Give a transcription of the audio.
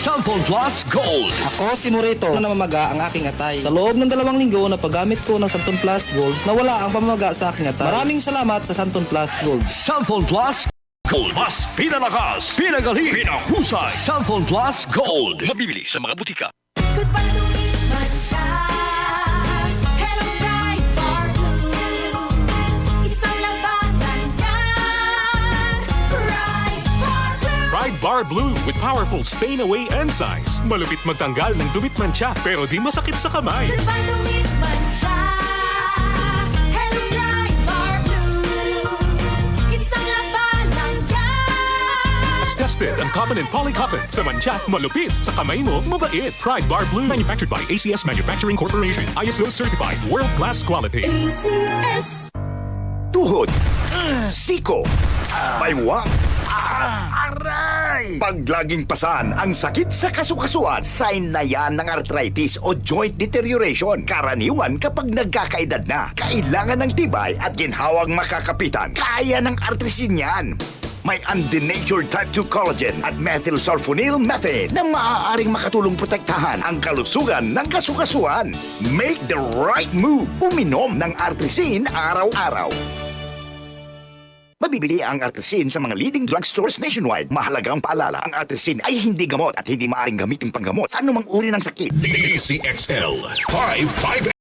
Cellphone Plus Gold. Ako si Morito na namamaga ang aking atay. Sa loob ng 2 linggo na paggamit ko ng Santon Plus Gold, nawala ang pamamaga sa aking atay. Maraming salamat sa Santon Plus Gold. Cellphone Plus Gold. Mas pinalakas, pinagaling, pinahusay. Cellphone Plus Gold. Mabibili sa mga butika. Goodbye to me, Mancha. Hello, bright bar blue. Isang labanan yan. Bright bar blue. Pride Bar Blue with powerful stain-away enzymes. Malupit magtanggal ng dumit mancha pero di masakit sa kamay. Goodbye to me, Mancha. Hello, bright bar blue. Isang labanan yan. As tested ang cotton and polycotton sa mancha, malupit sa kamay mo, mabait. Pride Bar Blue, manufactured by ACS Manufacturing Corporation. ISO certified, world-class quality. ACS. Tuhod, siko, baywang, aray! Pag laging pasan ang sakit sa kasukasuan, sign na yan ng arthritis o joint deterioration. Karaniwan kapag nagkakaedad na, kailangan ng tibay at ginhawang makakapitan. Kaya ng artrisin yan. May undenatured type 2 collagen at methylsulfonyl methane na maaaring makatulong protektahan ang kalusugan ng kasukasuan. Make the right move. Uminom ng artrisin araw-araw. Mabibili ang artrisin sa mga leading drugstores nationwide. Mahalagang paalala, ang artrisin ay hindi gamot at hindi maaaring gamitin panggamot sa anumang uri ng sakit. DCXL 55